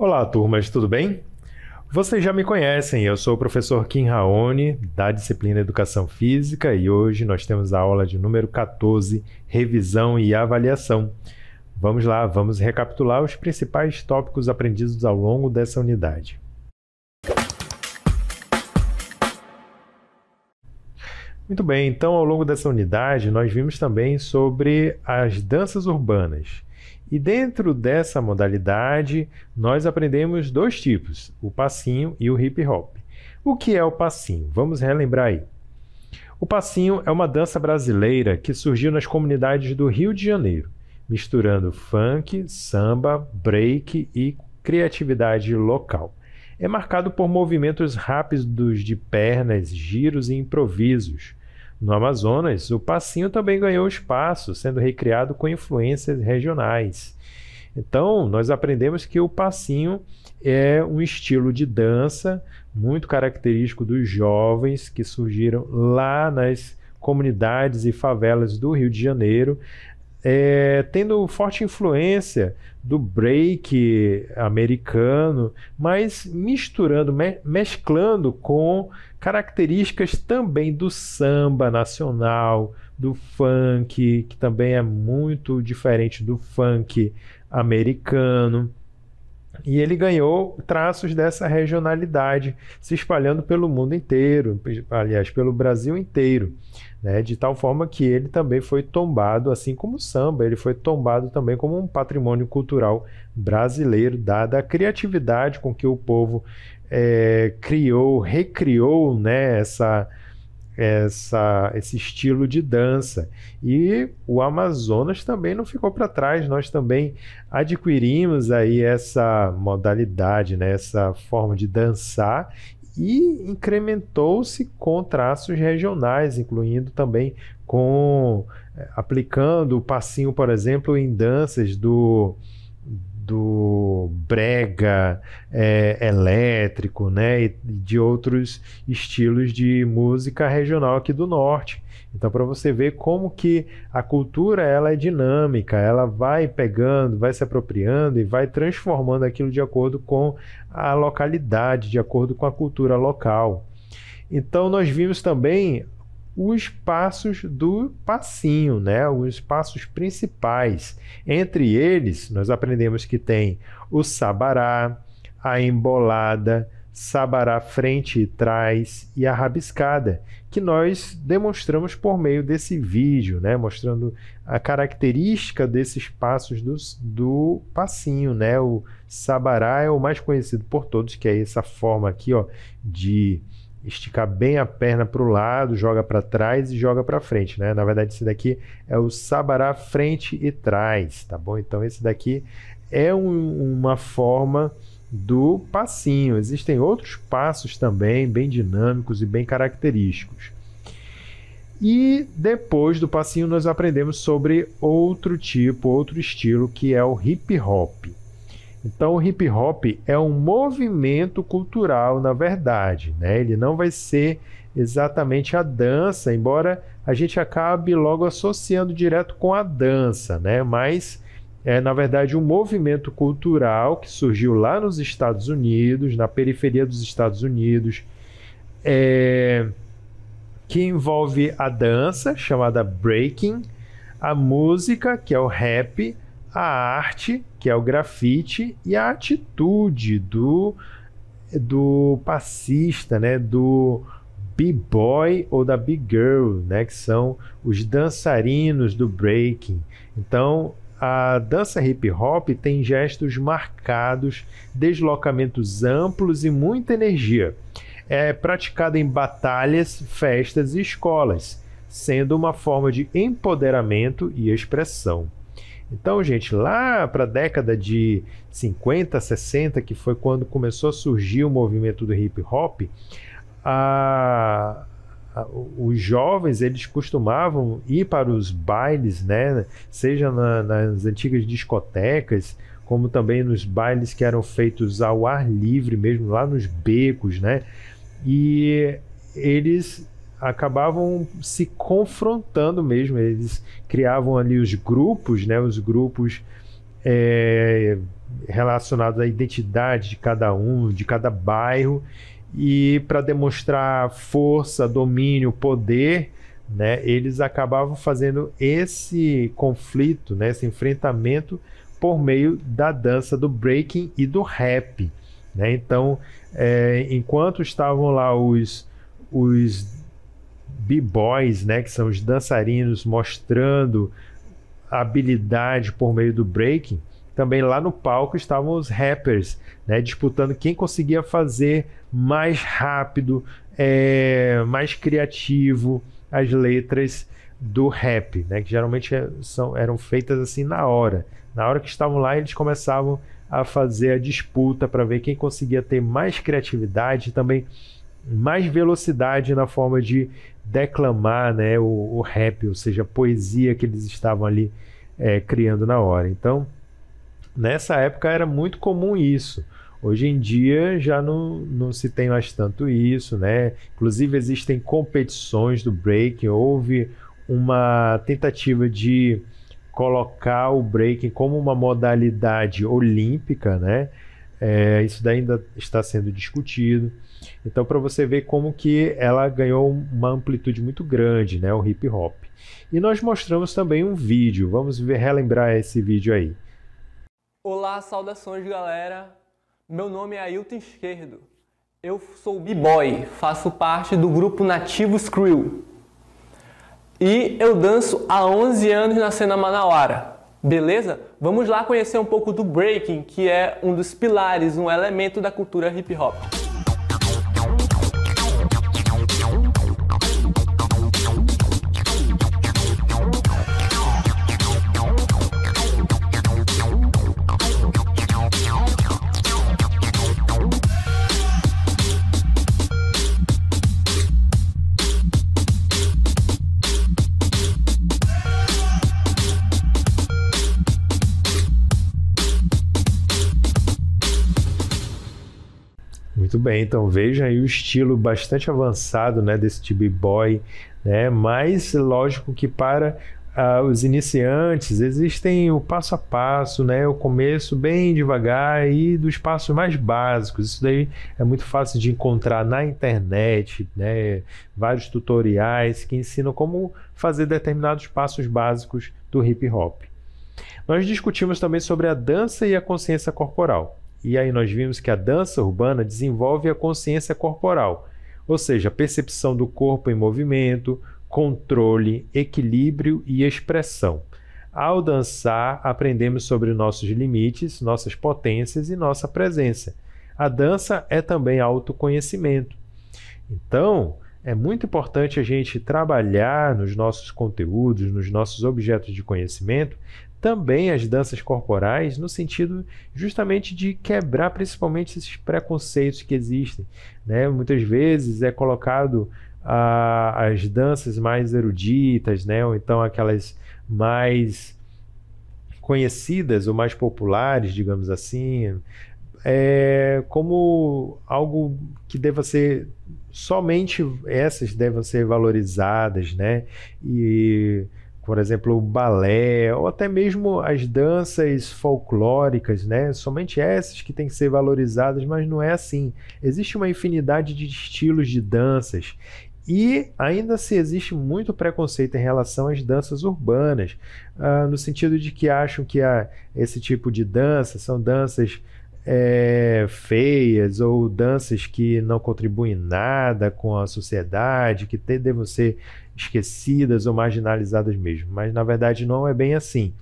Olá, turmas, tudo bem? Vocês já me conhecem, eu sou o professor Kim Raoni, da disciplina Educação Física, e hoje nós temos a aula de número 14, Revisão e Avaliação. Vamos lá, vamos recapitular os principais tópicos aprendidos ao longo dessa unidade. Muito bem, então ao longo dessa unidade nós vimos também sobre as danças urbanas. E dentro dessa modalidade, nós aprendemos dois tipos, o passinho e o hip hop. O que é o passinho? Vamos relembrar aí. O passinho é uma dança brasileira que surgiu nas comunidades do Rio de Janeiro, misturando funk, samba, break e criatividade local. É marcado por movimentos rápidos de pernas, giros e improvisos. No Amazonas, o passinho também ganhou espaço, sendo recriado com influências regionais. Então, nós aprendemos que o passinho é um estilo de dança muito característico dos jovens que surgiram lá nas comunidades e favelas do Rio de Janeiro, tendo forte influência do break americano, mas misturando, mesclando com características também do samba nacional, do funk, que também é muito diferente do funk americano. E ele ganhou traços dessa regionalidade, se espalhando pelo mundo inteiro, aliás, pelo Brasil inteiro, né? De tal forma que ele também foi tombado, assim como o samba, ele foi tombado também como um patrimônio cultural brasileiro, dada a criatividade com que o povo recriou, né, esse estilo de dança. E o Amazonas também não ficou para trás, nós também adquirimos aí essa modalidade, né, essa forma de dançar, e incrementou-se com traços regionais, incluindo também aplicando o passinho, por exemplo, em danças do brega elétrico, né, e de outros estilos de música regional aqui do norte. Então, para você ver como que a cultura ela é dinâmica, ela vai pegando, vai se apropriando e vai transformando aquilo de acordo com a localidade, de acordo com a cultura local. Então, nós vimos também os passos do passinho, né? Os passos principais. Entre eles, nós aprendemos que tem o sabará, a embolada, sabará frente e trás e a rabiscada, que nós demonstramos por meio desse vídeo, né? Mostrando a característica desses passos do passinho, né? O sabará é o mais conhecido por todos, que é essa forma aqui, ó, de esticar bem a perna para o lado, joga para trás e joga para frente, né? Na verdade, esse daqui é o sabará frente e trás, tá bom? Então, esse daqui é uma forma do passinho. Existem outros passos também, bem dinâmicos e bem característicos. E depois do passinho, nós aprendemos sobre outro estilo, que é o hip hop. Então, o hip hop é um movimento cultural, na verdade, né? Ele não vai ser exatamente a dança, embora a gente acabe logo associando direto com a dança, né? Mas é, na verdade, um movimento cultural que surgiu lá nos Estados Unidos, na periferia dos Estados Unidos, que envolve a dança, chamada breaking, a música, que é o rap, a arte, que é o grafite, e a atitude do passista, né, do b-boy ou da b-girl, né, que são os dançarinos do breaking. Então, a dança hip hop tem gestos marcados, deslocamentos amplos e muita energia. É praticada em batalhas, festas e escolas, sendo uma forma de empoderamento e expressão. Então, gente, lá para a década de 50, 60, que foi quando começou a surgir o movimento do hip hop, os jovens eles costumavam ir para os bailes, né? Seja nas antigas discotecas, como também nos bailes que eram feitos ao ar livre, mesmo lá nos becos, né? E eles acabavam se confrontando mesmo, eles criavam ali os grupos, né? Os grupos relacionados à identidade de cada um, de cada bairro, e para demonstrar força, domínio, poder, né, eles acabavam fazendo esse conflito, né, esse enfrentamento por meio da dança do breaking e do rap, né? Então, enquanto estavam lá os b-boys, né, que são os dançarinos mostrando a habilidade por meio do breaking, também lá no palco estavam os rappers, né, disputando quem conseguia fazer mais rápido, mais criativo as letras do rap, né, que geralmente eram feitas assim na hora. Na hora que estavam lá, eles começavam a fazer a disputa para ver quem conseguia ter mais criatividade e também mais velocidade na forma de declamar, né, o rap, ou seja, a poesia que eles estavam ali criando na hora. Então, nessa época era muito comum isso. Hoje em dia já não se tem mais tanto isso, né? Inclusive existem competições do breaking. Houve uma tentativa de colocar o breaking como uma modalidade olímpica, né? Isso daí ainda está sendo discutido. Então, para você ver como que ela ganhou uma amplitude muito grande, né? O hip hop. E nós mostramos também um vídeo. Vamos relembrar esse vídeo aí. Olá, saudações galera, meu nome é Ailton Esquerdo, eu sou b-boy, faço parte do grupo Nativos Crew e eu danço há 11 anos na cena manauara, beleza? Vamos lá conhecer um pouco do breaking, que é um dos pilares, um elemento da cultura hip hop. Muito bem, então veja aí o estilo bastante avançado, né, desse b-boy, né, mas lógico que para os iniciantes existem o passo a passo, né, o começo bem devagar e dos passos mais básicos. Isso daí é muito fácil de encontrar na internet, né, vários tutoriais que ensinam como fazer determinados passos básicos do hip hop. Nós discutimos também sobre a dança e a consciência corporal. E aí nós vimos que a dança urbana desenvolve a consciência corporal, ou seja, a percepção do corpo em movimento, controle, equilíbrio e expressão. Ao dançar, aprendemos sobre nossos limites, nossas potências e nossa presença. A dança é também autoconhecimento. Então, é muito importante a gente trabalhar nos nossos conteúdos, nos nossos objetos de conhecimento, também as danças corporais, no sentido justamente de quebrar principalmente esses preconceitos que existem, né? Muitas vezes é colocado as danças mais eruditas, né? Ou então aquelas mais conhecidas ou mais populares, digamos assim, como algo que deva ser, somente essas devem ser valorizadas, né? E por exemplo, o balé, ou até mesmo as danças folclóricas, né? Somente essas que têm que ser valorizadas, mas não é assim. Existe uma infinidade de estilos de danças e ainda se existe muito preconceito em relação às danças urbanas, no sentido de que acham que esse tipo de dança são danças feias ou danças que não contribuem nada com a sociedade, que devem ser esquecidas ou marginalizadas mesmo, mas na verdade não é bem assim.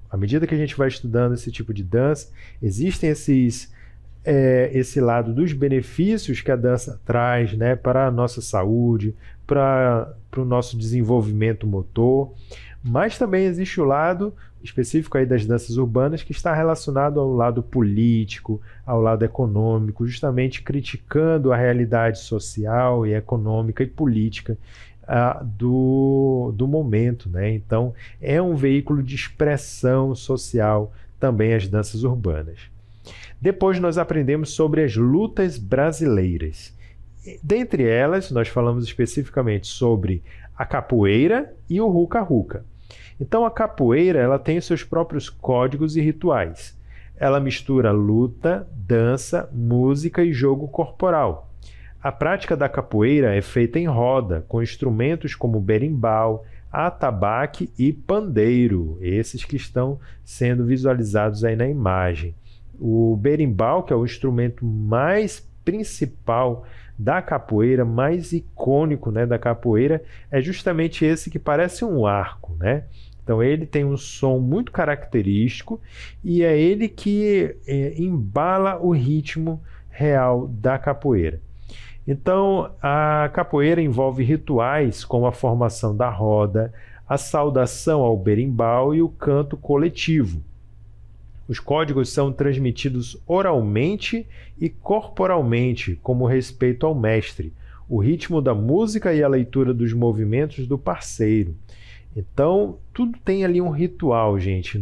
À medida que a gente vai estudando esse tipo de dança, existem esse lado dos benefícios que a dança traz, né, para a nossa saúde, para o nosso desenvolvimento motor, mas também existe o lado específico aí das danças urbanas que está relacionado ao lado político, ao lado econômico, justamente criticando a realidade social e econômica e política do momento, né? Então, é um veículo de expressão social também as danças urbanas. Depois nós aprendemos sobre as lutas brasileiras. Dentre elas, nós falamos especificamente sobre a capoeira e o ruca-ruca. Então, a capoeira ela tem os seus próprios códigos e rituais. ela mistura luta, dança, música e jogo corporal. A prática da capoeira é feita em roda, com instrumentos como berimbau, atabaque e pandeiro, esses que estão sendo visualizados aí na imagem. O berimbau, que é o instrumento mais principal da capoeira, mais icônico, né, da capoeira, é justamente esse que parece um arco, né? Então ele tem um som muito característico e é ele que embala o ritmo real da capoeira. Então, a capoeira envolve rituais como a formação da roda, a saudação ao berimbau e o canto coletivo. Os códigos são transmitidos oralmente e corporalmente, como respeito ao mestre, o ritmo da música e a leitura dos movimentos do parceiro. Então, tudo tem ali um ritual, gente,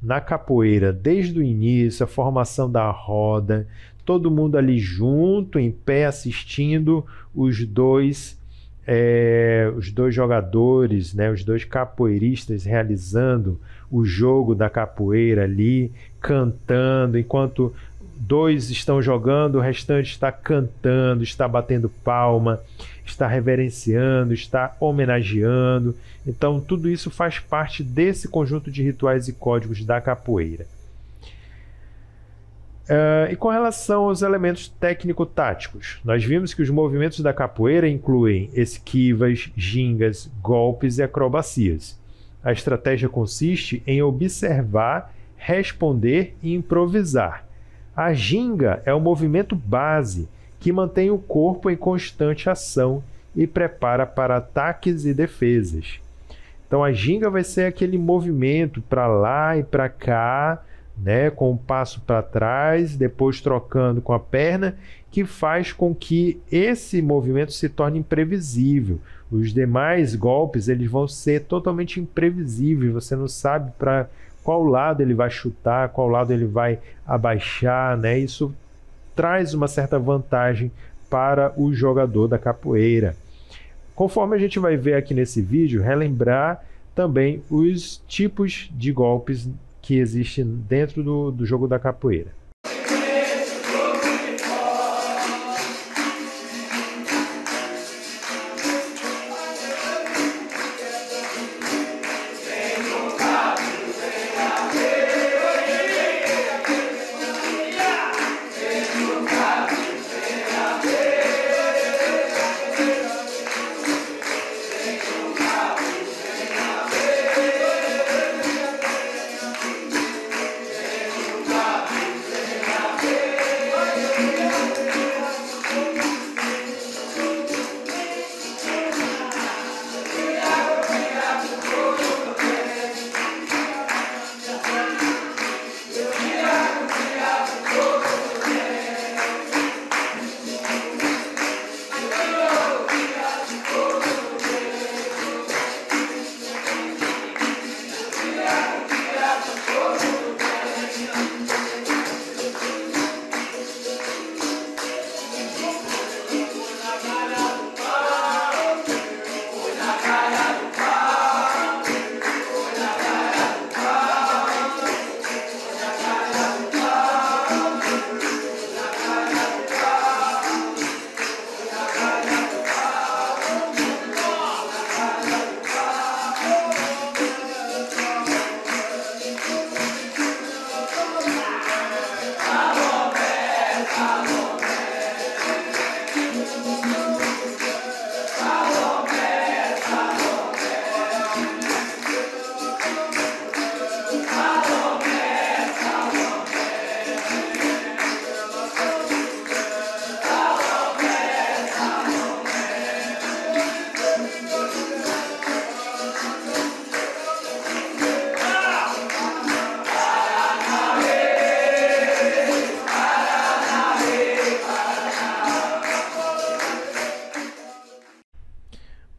na capoeira, desde o início, a formação da roda, todo mundo ali junto, em pé, assistindo os dois jogadores, né, os dois capoeiristas realizando o jogo da capoeira ali, cantando, enquanto dois estão jogando, o restante está cantando, está batendo palma, está reverenciando, está homenageando. Então, tudo isso faz parte desse conjunto de rituais e códigos da capoeira. E com relação aos elementos técnico-táticos, nós vimos que os movimentos da capoeira incluem esquivas, gingas, golpes e acrobacias. A estratégia consiste em observar, responder e improvisar. A ginga é o movimento base que mantém o corpo em constante ação e prepara para ataques e defesas. Então a ginga vai ser aquele movimento para lá e para cá, né, com um passo para trás, depois trocando com a perna, que faz com que esse movimento se torne imprevisível. Os demais golpes eles vão ser totalmente imprevisíveis, você não sabe para qual lado ele vai chutar, qual lado ele vai abaixar, né? Isso traz uma certa vantagem para o jogador da capoeira. Conforme a gente vai ver aqui nesse vídeo, relembrar também os tipos de golpes que existem dentro do jogo da capoeira.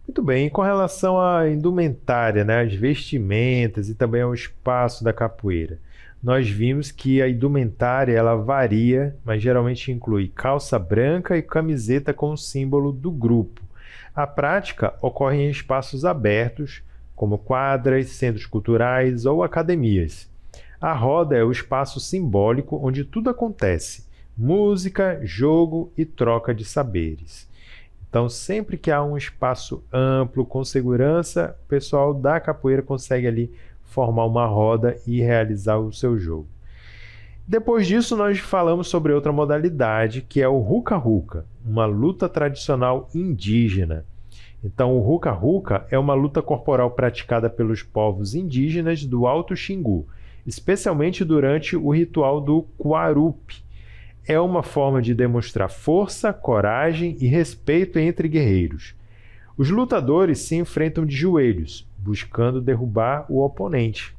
Muito bem, com relação à indumentária, né, as vestimentas e também ao espaço da capoeira, nós vimos que a indumentária ela varia, mas geralmente inclui calça branca e camiseta com o símbolo do grupo. A prática ocorre em espaços abertos, como quadras, centros culturais ou academias. A roda é o espaço simbólico onde tudo acontece: música, jogo e troca de saberes. Então, sempre que há um espaço amplo, com segurança, o pessoal da capoeira consegue ali formar uma roda e realizar o seu jogo. Depois disso, nós falamos sobre outra modalidade, que é o Ruca-Ruca, uma luta tradicional indígena. Então, o Ruca-Ruca é uma luta corporal praticada pelos povos indígenas do Alto Xingu, especialmente durante o ritual do Quarupi. É uma forma de demonstrar força, coragem e respeito entre guerreiros. Os lutadores se enfrentam de joelhos, buscando derrubar o oponente.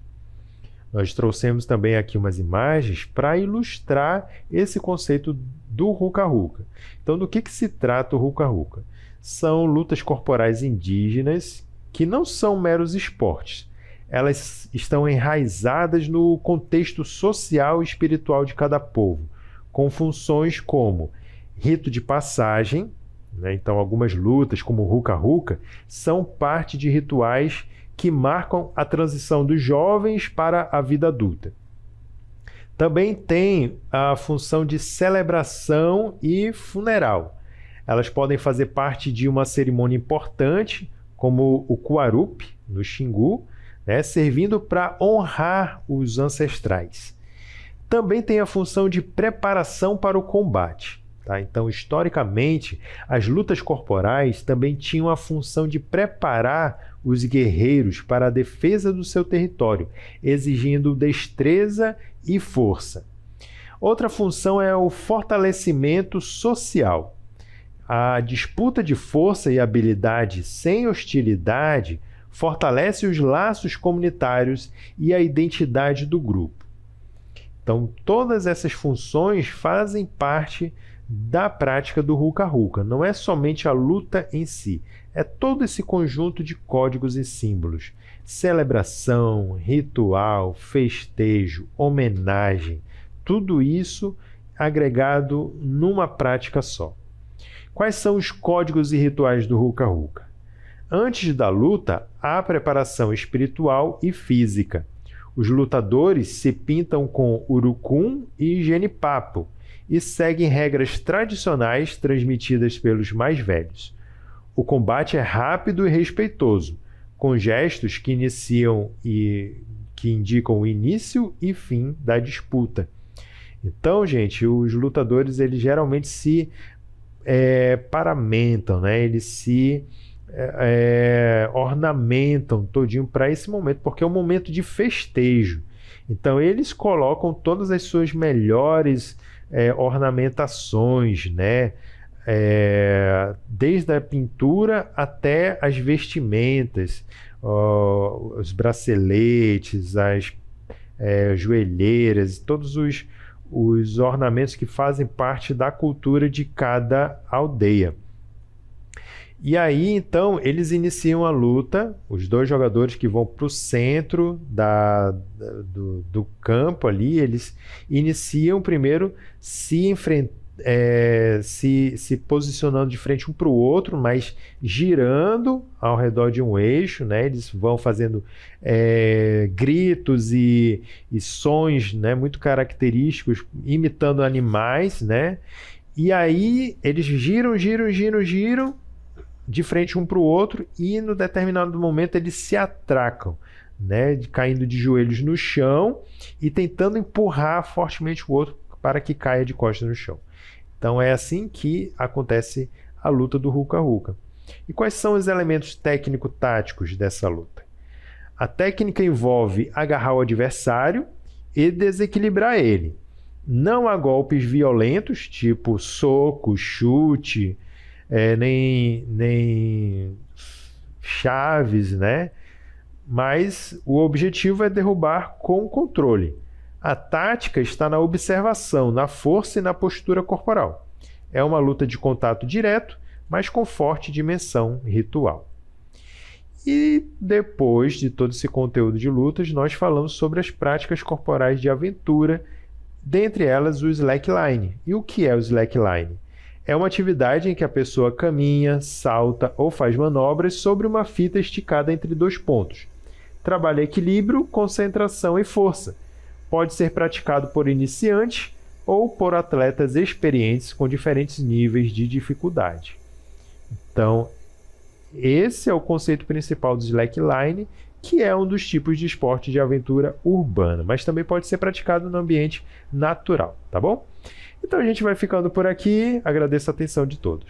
Nós trouxemos também aqui umas imagens para ilustrar esse conceito do Ruca-Ruca. Então, do que se trata o Ruca-Ruca? São lutas corporais indígenas que não são meros esportes. Elas estão enraizadas no contexto social e espiritual de cada povo, com funções como rito de passagem, né? Então, algumas lutas, como o Ruca-Ruca, são parte de rituais que marcam a transição dos jovens para a vida adulta. Também tem a função de celebração e funeral. Elas podem fazer parte de uma cerimônia importante, como o Quarupi, no Xingu, né, servindo para honrar os ancestrais. Também tem a função de preparação para o combate. Tá? Então, historicamente, as lutas corporais também tinham a função de preparar os guerreiros para a defesa do seu território, exigindo destreza e força. Outra função é o fortalecimento social. A disputa de força e habilidade sem hostilidade fortalece os laços comunitários e a identidade do grupo. Então, todas essas funções fazem parte da prática do Ruca-Ruca. Não é somente a luta em si, é todo esse conjunto de códigos e símbolos. Celebração, ritual, festejo, homenagem, tudo isso agregado numa prática só. Quais são os códigos e rituais do Ruca-Ruca? Antes da luta, há preparação espiritual e física. Os lutadores se pintam com urucum e genipapo e seguem regras tradicionais transmitidas pelos mais velhos. O combate é rápido e respeitoso, com gestos que indicam o início e fim da disputa. Então, gente, os lutadores eles geralmente se paramentam, né? Eles se ornamentam todinho para esse momento, porque é um momento de festejo. Então, eles colocam todas as suas melhores ornamentações, né? Desde a pintura até as vestimentas, os braceletes, as joelheiras, todos os ornamentos que fazem parte da cultura de cada aldeia. E aí, então, eles iniciam a luta, os dois jogadores que vão para o centro do campo ali, eles iniciam primeiro se posicionando de frente um para o outro, mas girando ao redor de um eixo, né? Eles vão fazendo gritos e sons, né? Muito característicos, imitando animais, né? E aí eles giram de frente um para o outro e, no determinado momento, eles se atracam, né? Caindo de joelhos no chão e tentando empurrar fortemente o outro para que caia de costas no chão. Então é assim que acontece a luta do Ruca-Ruca. E quais são os elementos técnico-táticos dessa luta? A técnica envolve agarrar o adversário e desequilibrar ele. Não há golpes violentos, tipo soco, chute, nem chaves, né? Mas o objetivo é derrubar com controle. A tática está na observação, na força e na postura corporal. É uma luta de contato direto, mas com forte dimensão ritual. E depois de todo esse conteúdo de lutas, nós falamos sobre as práticas corporais de aventura, dentre elas o slackline. E o que é o slackline? É uma atividade em que a pessoa caminha, salta ou faz manobras sobre uma fita esticada entre dois pontos. Trabalha equilíbrio, concentração e força, pode ser praticado por iniciantes ou por atletas experientes com diferentes níveis de dificuldade. Então, esse é o conceito principal do slackline, que é um dos tipos de esporte de aventura urbana, mas também pode ser praticado no ambiente natural, tá bom? Então a gente vai ficando por aqui, agradeço a atenção de todos.